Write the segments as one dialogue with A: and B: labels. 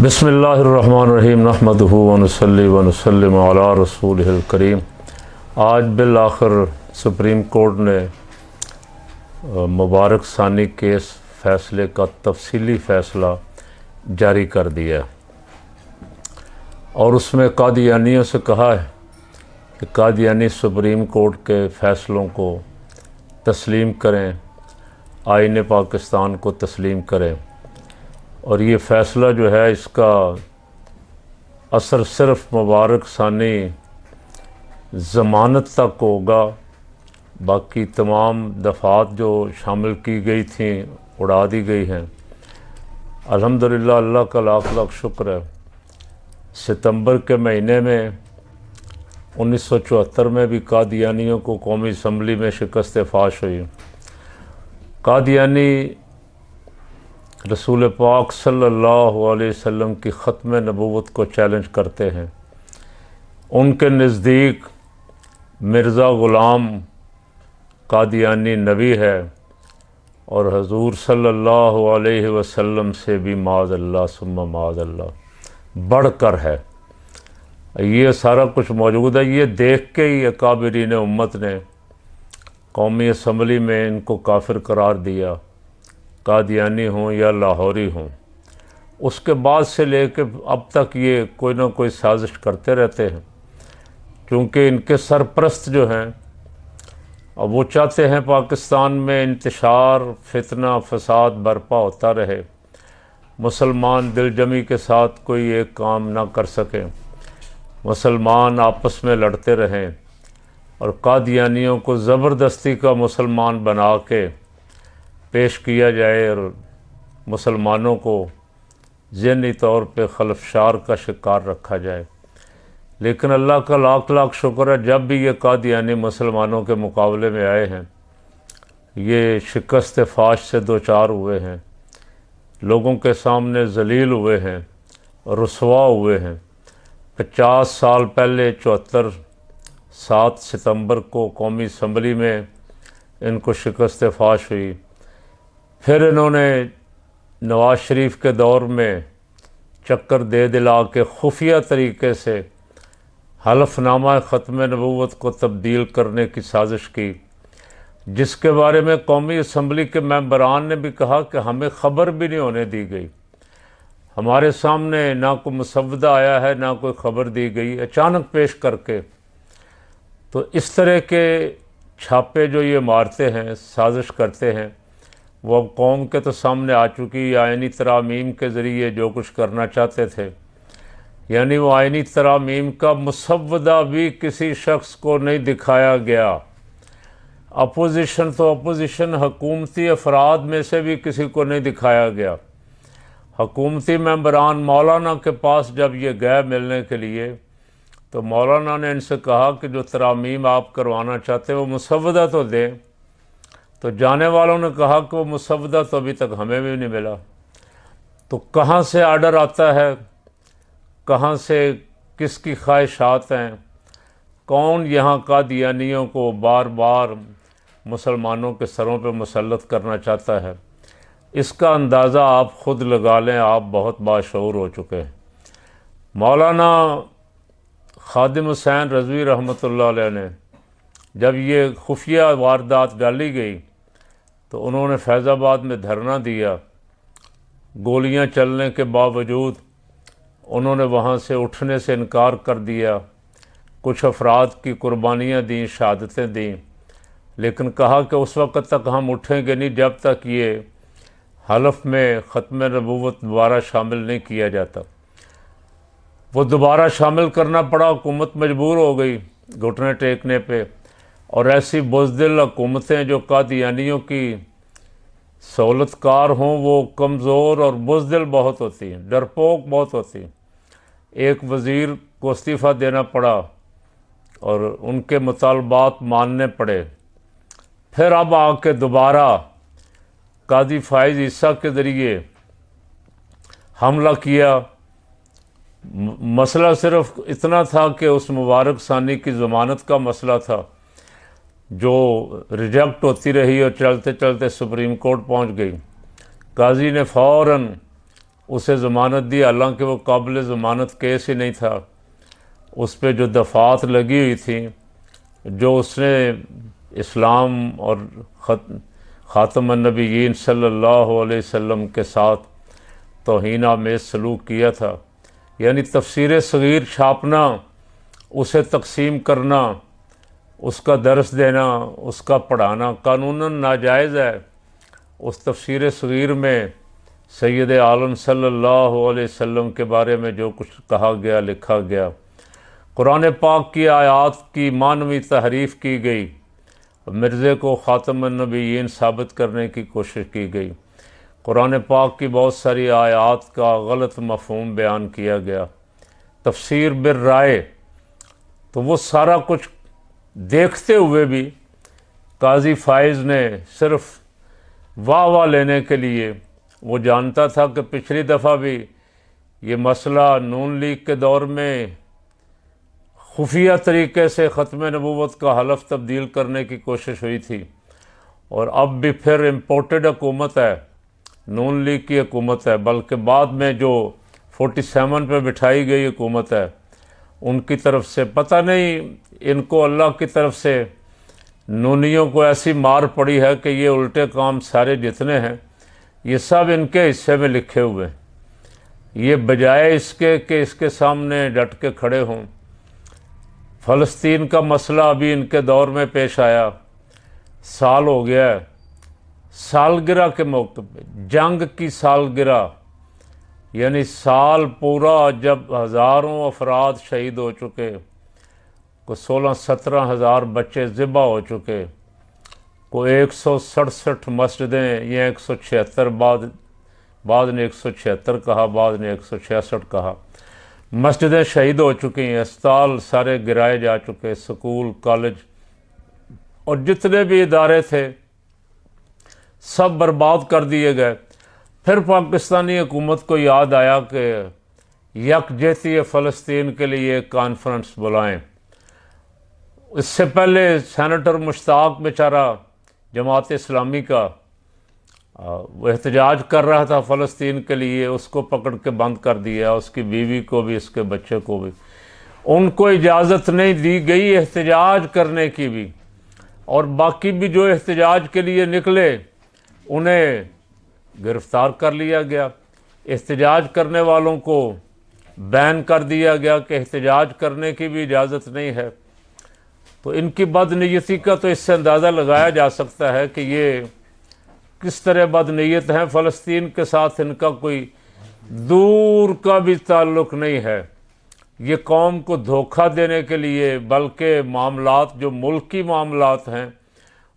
A: बिस्मिल्लाहिर्रहमानिर्रहीम नहमदुहु व नुसल्ली व नुसल्लिमु अला रसूलिहिल करीम। आज बिल आखिर सुप्रीम कोर्ट ने मुबारक सानी केस फ़ैसले का तफसीली फ़ैसला जारी कर दिया है और उसमें कादियानियों से कहा है कि कादियानी सुप्रीम कोर्ट के फ़ैसलों को तस्लीम करें, आईन पाकिस्तान को तस्लीम करें। और ये फ़ैसला जो है इसका असर सिर्फ मुबारक सानी ज़मानत तक होगा, बाकी तमाम दफ़ात जो शामिल की गई थी उड़ा दी गई हैं। अल्हम्दुलिल्लाह, अल्लाह का लाख लाख शुक्र है। सितंबर के महीने में 1974 में भी कादियानियों को कौमी असम्बली में शिकस्त फाश हुई। कादियानी रसूल पाक सल्लल्लाहु अलैहि वसल्लम की ख़त्म नबूवत को चैलेंज करते हैं। उनके नज़दीक मिर्ज़ा ग़ुलाम कादियानी नबी है और हजूर सल्लल्लाहु अलैहि वसल्लम से भी माज़अल्लाह सुम्मा माज़अल्लाह बढ़कर है। ये सारा कुछ मौजूद है। ये देख के ही अकाबिरीन उम्मत ने कौमी असम्बली में इनको काफिर करार दिया, कादियानी हों या लाहौरी हों। उसके बाद से लेके अब तक ये कोई ना कोई साजिश करते रहते हैं, क्योंकि इनके सरपरस्त जो हैं अब वो चाहते हैं पाकिस्तान में इंतशार, फितना, फसाद बर्पा होता रहे, मुसलमान दिलजमी के साथ कोई एक काम ना कर सकें, मुसलमान आपस में लड़ते रहें और कादियानियों को ज़बरदस्ती का मुसलमान बना के पेश किया जाए और मुसलमानों को ज़हनी तौर पे खलफशार का शिकार रखा जाए। लेकिन अल्लाह का लाख लाख शुक्र है, जब भी ये कादियानी मुसलमानों के मुकाबले में आए हैं ये शिकस्त फाश से दो चार हुए हैं, लोगों के सामने जलील हुए हैं, रुसवा हुए हैं। 50 साल पहले 74 7 सितंबर को कौमी असम्बली में इनको शिकस्त फाश हुई। फिर इन्होंने नवाज़ शरीफ के दौर में चक्कर दे दिला के खुफिया तरीके से हलफनामा ख़त्म नबूवत को तब्दील करने की साजिश की, जिसके बारे में कौमी असम्बली के मेंबरान ने भी कहा कि हमें ख़बर भी नहीं होने दी गई, हमारे सामने ना कोई मुसव्वदा आया है ना कोई ख़बर दी गई, अचानक पेश करके। तो इस तरह के छापे जो ये मारते हैं, साजिश करते हैं, वो अब कौम के तो सामने आ चुकी। आइनी तरामीम के ज़रिए जो कुछ करना चाहते थे, यानी वो आइनी तरामीम का मुसव्वदा भी किसी शख्स को नहीं दिखाया गया। अपोजिशन तो अपोजिशन, हुकूमती अफराद में से भी किसी को नहीं दिखाया गया। हुकूमती मेंबरान मौलाना के पास जब ये गए मिलने के लिए, तो मौलाना ने इनसे कहा कि जो तरामीम आप करवाना चाहते हैं वो मुसव्वदा तो दें। तो जाने वालों ने कहा कि वो मुसव्वदा तो अभी तक हमें भी नहीं मिला। तो कहाँ से आर्डर आता है, कहाँ से किसकी ख्वाहिशात हैं, कौन यहाँ कादियानियों को बार बार मुसलमानों के सरों पे मुसल्लत करना चाहता है, इसका अंदाज़ा आप ख़ुद लगा लें। आप बहुत बाशऊर हो चुके हैं। मौलाना खादिम हुसैन रज़वी रहमतुल्लाह अलैह ने जब ये खुफिया वारदात डाली गई तो उन्होंने फैज़ाबाद में धरना दिया। गोलियां चलने के बावजूद उन्होंने वहाँ से उठने से इनकार कर दिया। कुछ अफराद की कुर्बानियाँ दी, शहादतें दी, लेकिन कहा कि उस वक़्त तक हम उठेंगे नहीं जब तक ये हलफ में ख़त्म नबूवत दोबारा शामिल नहीं किया जाता। वो दोबारा शामिल करना पड़ा, हुकूमत मजबूर हो गई घुटने टेकने पे। और ऐसी बुज़दिल हुकूमतें जो कादियानियों की सहूलतकार हों वो कमज़ोर और बुज़दिल बहुत होती हैं, डरपोक बहुत होती हैं। एक वज़ीर को इस्तीफ़ा देना पड़ा और उनके मुतालबात मानने पड़े। फिर अब आके दोबारा कादी फ़ाइज़ ईसा के ज़रिए हमला किया। मसला सिर्फ इतना था कि उस मुबारक सानी की ज़मानत का मसला था जो रिजेक्ट होती रही और चलते चलते सुप्रीम कोर्ट पहुंच गई। काजी ने फ़ौरन उसे ज़मानत दी, हालांकि वो काबिल ज़मानत केस ही नहीं था। उस पर जो दफ़ात लगी हुई थी, जो उसने इस्लाम और ख़ातमुन नबिय्यीन सल्लल्लाहु अलैहि वसल्लम के साथ तौहीन आमेज़ सलूक किया था, यानी तफसीर सग़ीर छापना, उसे तकसीम करना, उसका दर्स देना, उसका पढ़ाना कानूनन नाजायज़ है। उस तफसीर सग़ीर में सैयद आलम सल्लल्लाहु अलैहि वसल्लम के बारे में जो कुछ कहा गया, लिखा गया, कुरान पाक की आयात की मानवी तहरीफ़ की गई, मिर्ज़े को ख़ातमुन नबिय्यीन साबित करने की कोशिश की गई, कुरान पाक की बहुत सारी आयात का गलत मफ़हूम बयान किया गया, तफसीर बिर राय। तो वो सारा कुछ देखते हुए भी काजी फ़ाइज़ ने सिर्फ़ वाह वाह लेने के लिए, वो जानता था कि पिछली दफ़ा भी ये मसला नून लीग के दौर में खुफिया तरीके से ख़त्म नबूवत का हलफ तब्दील करने की कोशिश हुई थी, और अब भी फिर इम्पोर्टेड हुकूमत है, नून लीग की हुकूमत है, बल्कि बाद में जो 47 पे बिठाई गई हुकूमत है उनकी तरफ से, पता नहीं इनको अल्लाह की तरफ से नूनियों को ऐसी मार पड़ी है कि ये उल्टे काम सारे जितने हैं ये सब इनके हिस्से में लिखे हुए हैं। ये बजाय इसके कि इसके सामने डट के खड़े हों। फ़लस्तीन का मसला अभी इनके दौर में पेश आया, साल हो गया है, सालगिरह के मौके पे, जंग की सालगिरह, यानी साल पूरा जब हज़ारों अफराद शहीद हो चुके, को 16-17 हज़ार बच्चे ज़िबा हो चुके, को 167 मस्जिदें या 176, बाद ने 176 कहा, बाद ने 166 कहा, मस्जिदें शहीद हो चुकी हैं, अस्पताल सारे गिराए जा चुके, स्कूल कॉलेज और जितने भी इदारे थे सब बर्बाद कर दिए गए। फिर पाकिस्तानी हुकूमत को याद आया कि यकजहती फ़लस्तीन के लिए एक कॉन्फ्रेंस बुलाएं। इससे पहले सेनेटर मुश्ताक बेचारा जमात इस्लामी का वो एहतजाज कर रहा था फ़लस्तीन के लिए, उसको पकड़ के बंद कर दिया, उसकी बीवी को भी, उसके बच्चे को भी। उनको इजाज़त नहीं दी गई एहतजाज करने की भी, और बाकी भी जो एहतजाज के लिए निकले उन्हें गिरफ़्तार कर लिया गया। एहतजाज करने वालों को बैन कर दिया गया कि एहतजाज करने की भी इजाज़त नहीं है। तो इनकी बदनीयती का तो इससे अंदाज़ा लगाया जा सकता है कि ये किस तरह बदनीयत हैं। फ़लस्तीन के साथ इनका कोई दूर का भी ताल्लुक़ नहीं है। ये कौम को धोखा देने के लिए, बल्कि मामलात जो मुल्की मामलात हैं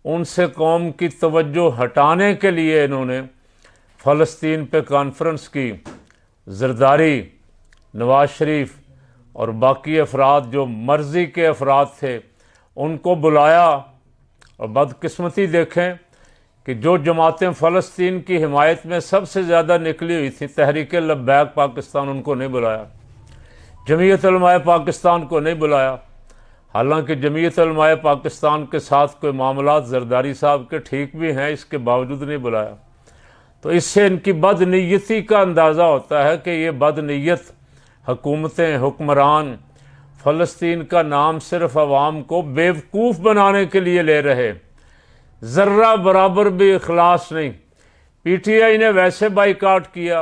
A: उनसे कौम की तवज्जो हटाने के लिए इन्होंने फ़लस्तीन पे कॉन्फ्रेंस की। ज़रदारी, नवाज शरीफ और बाकी अफराद जो मर्ज़ी के अफराद थे उनको बुलाया, और बदकिस्मती देखें कि जो जमातें फ़लस्तीन की हिमायत में सबसे ज़्यादा निकली हुई थी, तहरीक लब्बैक पाकिस्तान, उनको नहीं बुलाया, जमीयत उलमाए पाकिस्तान को नहीं बुलाया। हालांकि जमीयत उलमाए पाकिस्तान के साथ कोई मामलात ज़रदारी साहब के ठीक भी हैं, इसके बावजूद नहीं बुलाया। तो इससे इनकी बदनीयती का अंदाज़ा होता है कि ये बदनीयत हुकूमतें, हुक्मरान फ़लस्तीन का नाम सिर्फ अवाम को बेवकूफ़ बनाने के लिए ले रहे, ज़र्रा बराबर भी इखलास नहीं। PTI ने वैसे बाइकाट किया,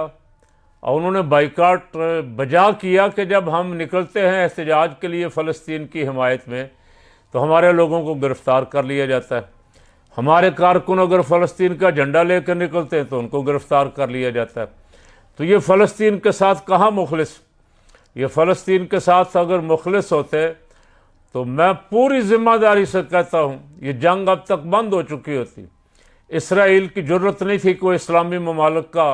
A: और उन्होंने बाइकाट बजा किया कि जब हम निकलते हैं एहतजाज के लिए फ़लस्तीन की हिमायत में तो हमारे लोगों को गिरफ़्तार कर लिया जाता है। हमारे कारकुन अगर फ़लस्तीन का झंडा लेकर निकलते हैं तो उनको गिरफ़्तार कर लिया जाता है। तो ये फ़लस्तीन के साथ कहाँ मुखलिस, ये फ़लस्तीन के साथ अगर मुखलिस होते तो मैं पूरी ज़िम्मेदारी से कहता हूँ ये जंग अब तक बंद हो चुकी होती। इसराइल की ज़रूरत नहीं थी कोई इस्लामी ममालिक का,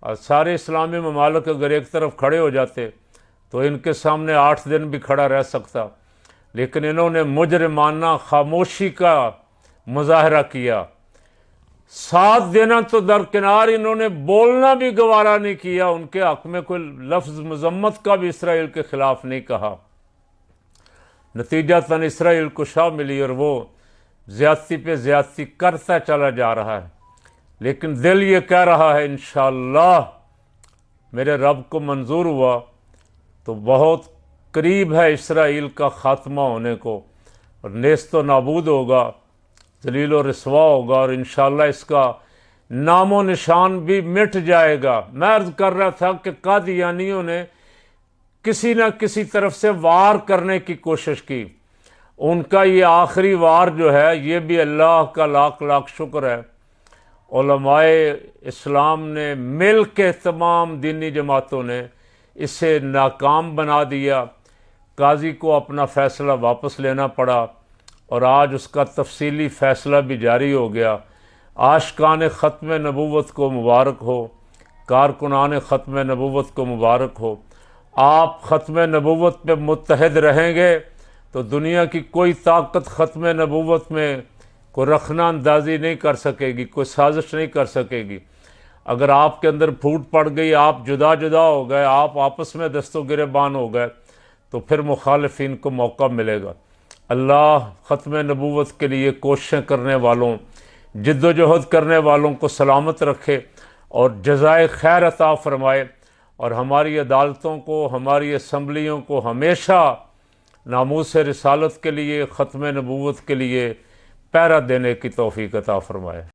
A: और सारे इस्लामी ममालिक अगर एक तरफ खड़े हो जाते तो इनके सामने 8 दिन भी खड़ा रह सकता, लेकिन इन्होंने मुजरिमाना खामोशी का मुजाहरा किया। 7 दिन तो दरकिनार, इन्होंने बोलना भी गवारा नहीं किया, उनके हक़ में कोई लफ्ज़ मज़म्मत का भी इसराइल के ख़िलाफ़ नहीं कहा। नतीजतन इसराइल को शाह मिली और वो ज़्यादती पे ज़्यादती करता चला जा रहा है। लेकिन दिल ये कह रहा है इंशाअल्लाह मेरे रब को मंजूर हुआ तो बहुत करीब है इसराइल का ख़ात्मा होने को, और नेस्त व नाबूद होगा, जलील व रसवा होगा, और इंशाअल्लाह इसका नामो निशान भी मिट जाएगा। मैं अर्ज़ कर रहा था कि कादियानियों ने किसी न किसी तरफ से वार करने की कोशिश की। उनका ये आखिरी वार जो है, ये भी अल्लाह का लाख लाख शुक्र है, उलमाए इस्लाम ने मिल के तमाम दीनी जमातों ने इसे नाकाम बना दिया। काजी को अपना फ़ैसला वापस लेना पड़ा और आज उसका तफसीली फ़ैसला भी जारी हो गया। आशिकान ख़त्म नबूवत को मुबारक हो, कारकुनान ख़त्म नबूवत को मुबारक हो। आप ख़त्म नबूवत पे मुत्तहद रहेंगे तो दुनिया की कोई ताकत ख़त्म नबूवत में कोई रखना अंदाज़ी नहीं कर सकेगी, कोई साजिश नहीं कर सकेगी। अगर आपके अंदर फूट पड़ गई, आप जुदा जुदा हो गए, आप आपस में दस्तों गिरेबान हो गए, तो फिर मुखालिफिन को मौका मिलेगा। अल्लाह ख़त्म नबूवत के लिए कोशिशें करने वालों, जिद्दोजहद करने वालों को सलामत रखे और जज़ाए खैर अता फ़रमाए, और हमारी अदालतों को, हमारी असम्बलियों को हमेशा नामूस रिसालत के लिए, ख़त्म नबूवत के लिए पहरा देने की तौफ़ीक़ अता फ़रमाए।